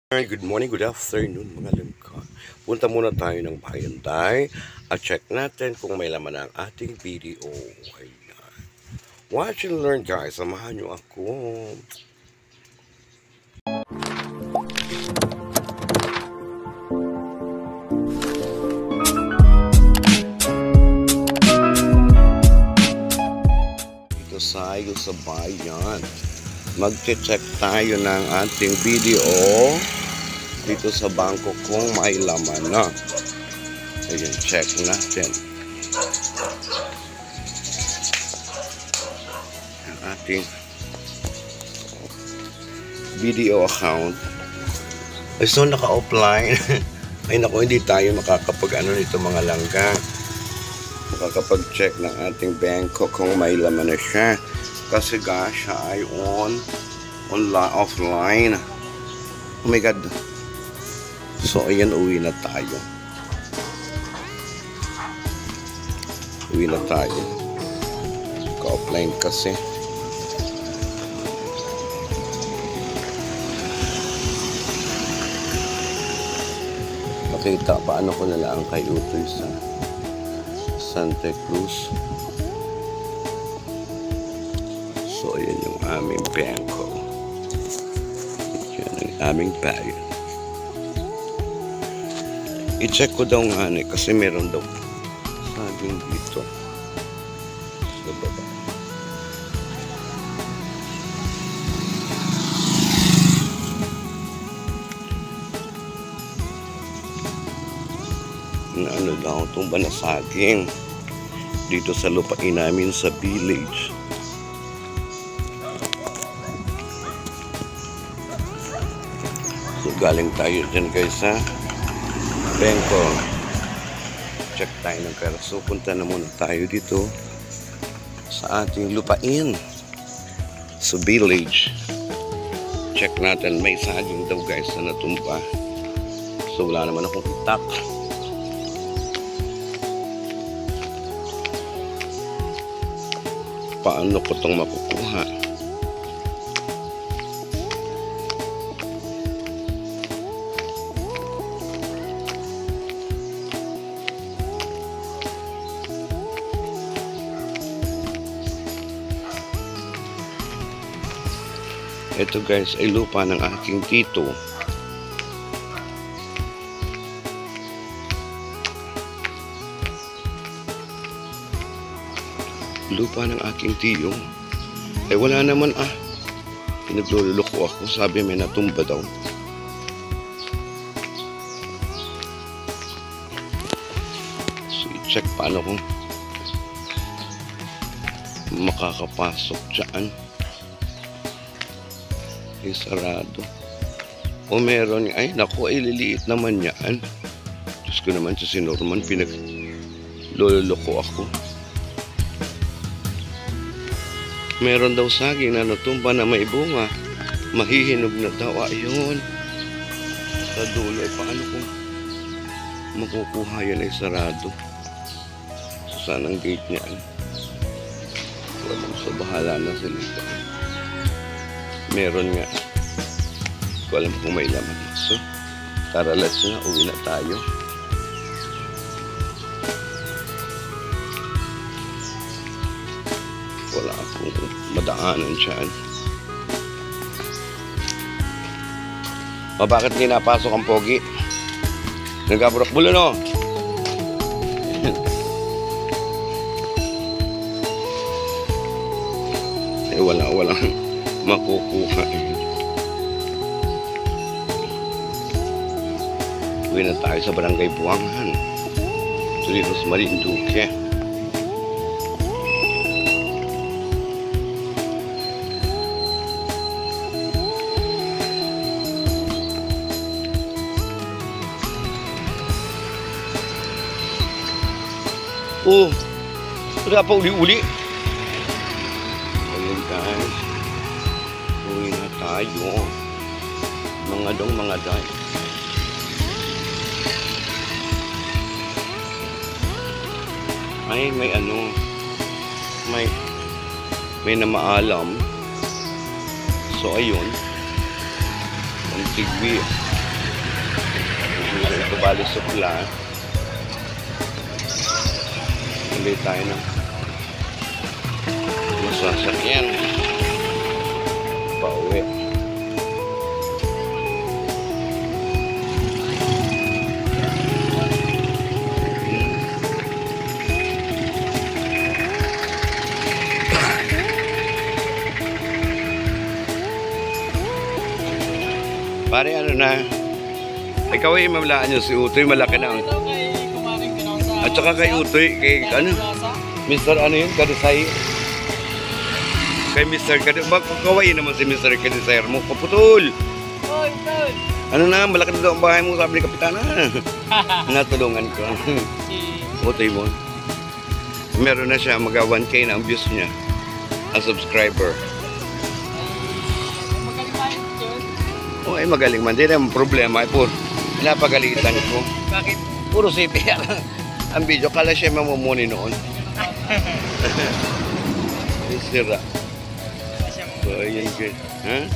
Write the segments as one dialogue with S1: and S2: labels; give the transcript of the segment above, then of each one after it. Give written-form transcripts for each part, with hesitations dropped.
S1: Good morning, good afternoon mga lingkod. Punta muna tayo ng Bayanday at check natin kung may laman ang ating video. Ayan. Watch and learn guys, samahan nyo ako. Dito sa bayan, mag-check tayo ng ating video dito sa bangko kung may laman na. Ayan, check natin ang ating video account. So naka-offline. Ay naku, hindi tayo makakapag-ano nito mga langga, makakapag-check ng ating bangko kung may laman na siya kasi guys siya ay offline. Oh my god. So ayan, uwi na tayo. Ka-offline kasi. Nakita paano ko na lang kay Utoy sa Santa Cruz. So ayan yung aming bangko. Yan ang aming bayan. I-check ko daw nga kasi meron daw saging dito sa baba. Na ano daw tumba na saging dito sa lupain namin sa village. So galing tayo dyan guys ha, bangko. Check tayo ng pera. So punta na muna tayo dito sa ating lupain sa village. Check natin, may saging daw guys na natumba. So wala naman akong itak. Paano ko itong makukuha? Ito guys ay lupa ng aking tito. Lupa ng aking tiyo. Wala naman pinagluloko ako. Sabi may natumba daw. So i-check paano kung makakapasok dyan. Sarado. O meron, ay naku, ay liliit naman yan. Diyos ko naman si Norman, pinagluloko ako. Meron daw saging na natumba na may bunga, mahihinog na daw. Ayun sa dulo. Paano kung makukuha yan ay sarado? So sanang gate niya walang, so bahala na sila. Meron nga, ko alam kung may laman. So tara, let's na, uwi na tayo. Wala akong madaanan dyan. Bakit hindi napasok ang pogi? Nagkaburok bulo no? Walang makukuha. Uwi na tayo sa barangay Buangan. So dito sa Marinduque. Oh, wala pa uli-uli. Ayun guys, uwi na tayo. Mga day. Ay, may namaalam. So ayun, ang tigwi. Ito bali supla. Hindi tayo ng masasakyan. Pauwi. Pare, ano na? Ikaw ay mamalaan nyo si Utoy, malaki na. At saka kay Utoy, kay ano? Mr. ano yun? Kadisay? Kay Mr. Kadisay. Bak, kaway naman si Mr. Kadisay mo. Kaputol! Ano na, malaki na daw ang bahay mo, sabi ni Kapitana. Natulungan ko. Utoy mo. Meron na siya, mag 1K na ang views niya. Ang subscriber. Oh, ay magaling man. Hindi naman problema. Ay puro, pinapagalitan ko.
S2: Bakit?
S1: Puro CPR. Ang video, kala siya mamumuni noon. Sira. So, ayun ko. Ha?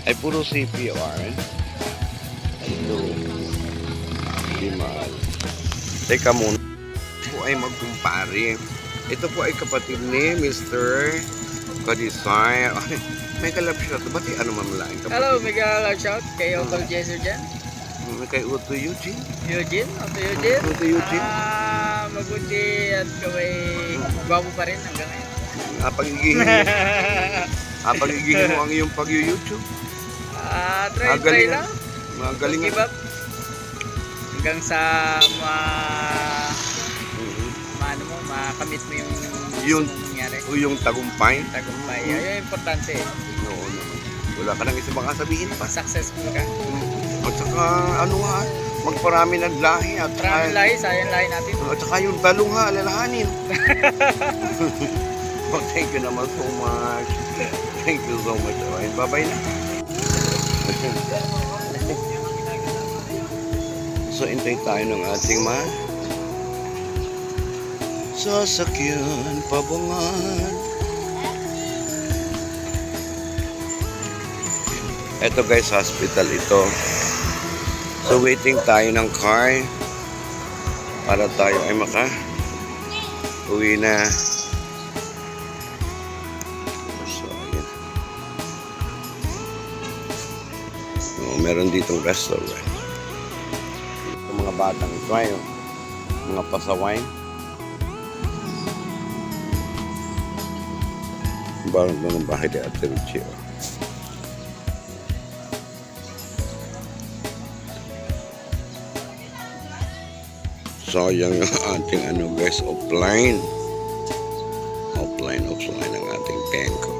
S1: Ay puro CPR. Ito. Hindi mahal. Teka muna. Ito po ay magkumpare. Ito po ay kapatid ni Mr. Kadisay. May kalab shot. Ba't ano mamalain kapatid?
S2: Hello, mega love shout kay Uncle Jason dyan.
S1: Kay Uto Eugene.
S2: Eugene? Uncle Eugene?
S1: Uto Eugene.
S2: Mabuti at kaway gwapo pa rin hanggang ngayon.
S1: Pag-igihin mo ang iyong pag-YouTube.
S2: Try lang.
S1: Magaling
S2: Give up. Hanggang sa makamit mo yung nangyari.
S1: Yung tagumpay.
S2: Tagumpay. Yun yung importante.
S1: Oo naman. Wala ka nang isa baka sabihin pa.
S2: Successful ka.
S1: At saka ano nga, magparami ng lahi. At
S2: maraming lahi, sayang lahi natin.
S1: At saka yung talong ha, alalahanin. Thank you naman so much. Thank you so much. Bye-bye na. So, intay tayo ng ating sasakyan, pabangan. Ito guys, hospital ito. So, waiting tayo ng car para tayo ay uwi na. So, ayan. So, meron ditong restaurant. Ito mga batang ito ay mga pasaway. Barang ng bahay ni Ate Richie. Sayang yung ating guys, offline ang ating bangko.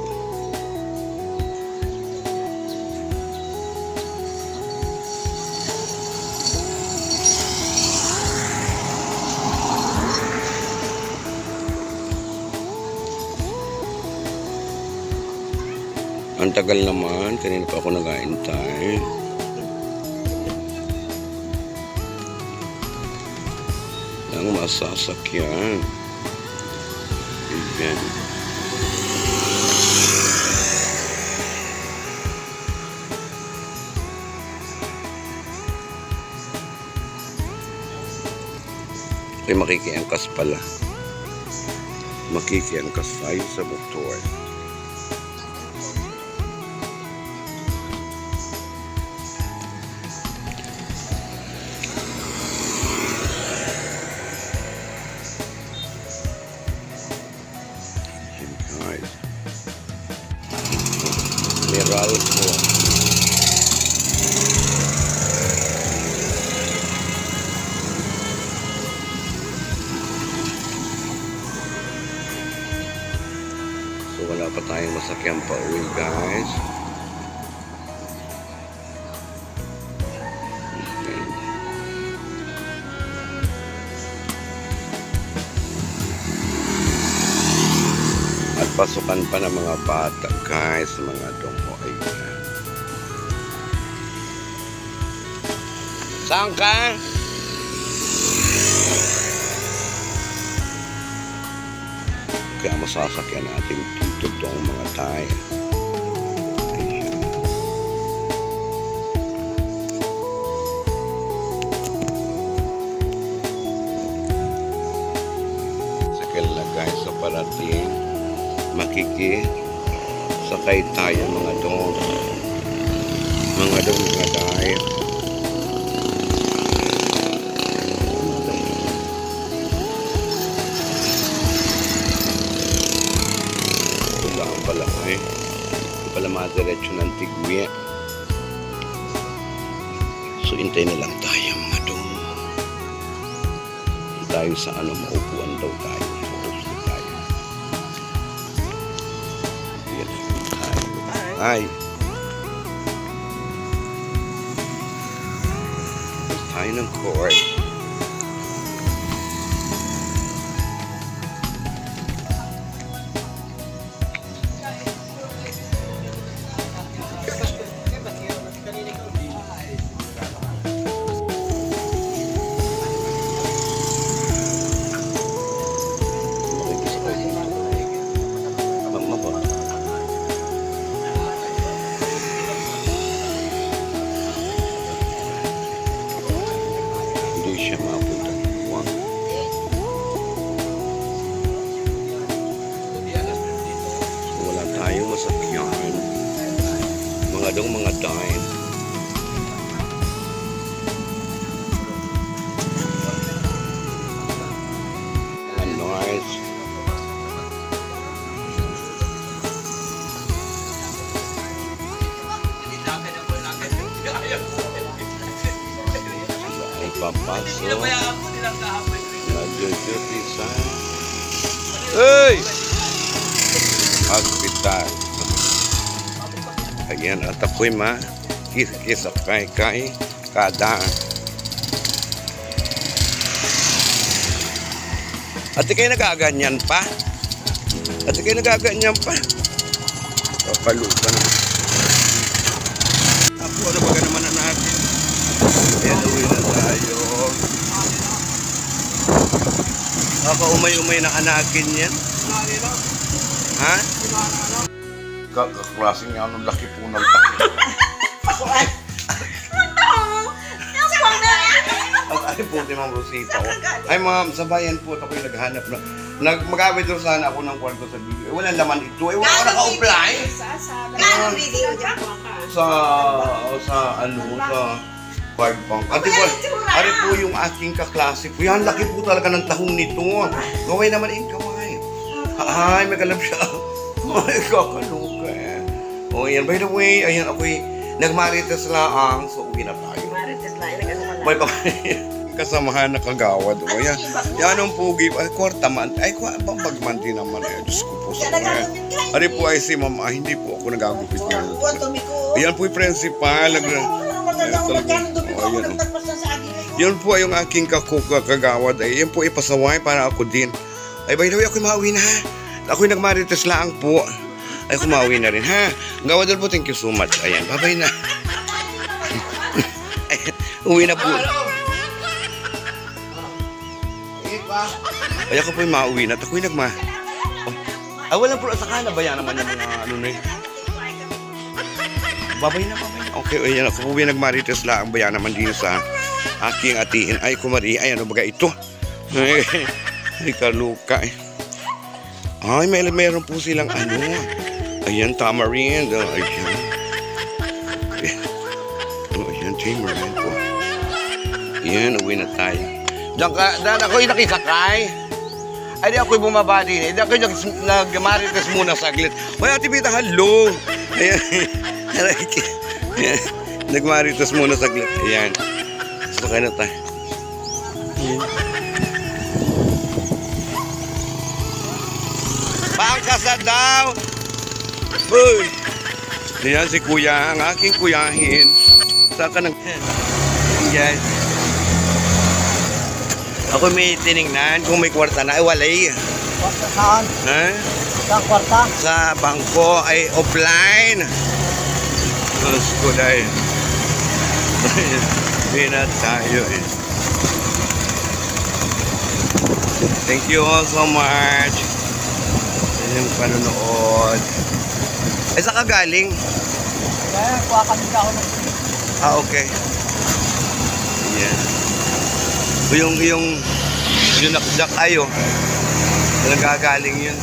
S1: Ang tagal naman, kanina pa ako nag-aintay. Ang masasakyan. Ayan. Okay, makikiangkas pala. Makikiangkas tayo sa motor. Meralco. So wala pa tayong masakyan pa uwi guys. Okay. At pasukan pa ng mga bata guys, mga dongo. Ayan. Saan ka? Kaya masasakyan natin dito itong mga tayo. Ayan. ating sakay tayo mga dong. Mga dong mga tayo. Wala ka pala eh. Hindi pala madiretso ng Tigwe. So, hintay na lang tayo mga dong. Tayo sa ano, maupuan daw tayo. Maupuan tayo. Yes, tayo. Ay. Tayo ng court. Hindi siya mapunta. Wow. Wala tayong masakyan. Mga dong mga dime. Mga noise. Ay papasok. Nag-duty sa hey! Hospital. Ayan, at ako'y makikisakay kay kada. At kayo nagaganyan pa? At kayo nagaganyan pa? Papalupan. Ako, ano ba naman na natin? Ayan, uwi na tayo. Umay-umay na anakin yan. Ha? Kaklaseng nga anong laki po ng taki. Ay po, Ma'am Rosita. Ay ma'am, sa bayan po ako yung naghanap na. Mag-awit doon sana ako ng kwarto sa video. Walang laman ito. Wala ako naka-apply.
S3: Gano'ng video dyan po ka?
S1: Sa card bank. Ari po yung aking kaklase po. Yan, laki po talaga ng tahong nito. Gaway naman yung kamay. Ay, may kalab siya. Ay, kakaluka. O, yan. By the way, ayan, ako'y nagmarites lang. So, uwi na tayo.
S3: Marites lang, nag-ano ka lang.
S1: May kasamahan na kagawad. O, yan. Yan ang pugi. Ay, kwarta man. Ay, pambagman din naman. Ay, Diyos ko po sa mga. Ari po ay si mama. Hindi po ako nagagupit niya. Yan po yung principal. Yan po ay yung aking kagawad. Ay, yan po ipasaway para ako din. Ay, by the way, ako'y mauwi na ha. Ako'y nagmarites lang po. Ay, kumauwi na rin ha. Gawad po, thank you so much. Ayan, bye-bye na. Ayan, uwi na po. Ay, ako po'y mauwi na. Ako'y Oh. Ay, wala po. Saka na ba yan naman yung mga ano na yun? Bye-bye na, bye-bye na. Okay, ayan. Ako po'y nagmarites lang. Bayan naman din sa aking atiin. Ay, kumari. Ay, ano baga ito? Ay, kaluka eh. Ay, meron po silang ano. Ayan, tamarind. Ayan. Ayan, tamarind po. Ayan, uwi na tayo. Dan ako'y nakisakay. Ay, di ako'y bumaba din. Di ako'y nagmarites muna saglit. May atibita, hello. Ayan. Ayan. Nagmarites muna saglit. Ayan. Sakay na tayo. Ayan. Pangkasa daw! Uy! Ayan si kuya, ang aking kuyahin. Saan ka nang... Ayan. Ako may tinignan kung may kwarta na. Ay, walay.
S3: Kwarta saan?
S1: Ha?
S3: Saan kwarta?
S1: Sa bangko ay offline. Mas ko dahil. Hindi na tayo eh. Thank you all so much. Yung panonood. Ay, saan ka galing?
S3: Kaya, kuha kami ka ako ng...
S1: Ah, okay. Yan. Yung nakdak ayo. Nagagaling yun.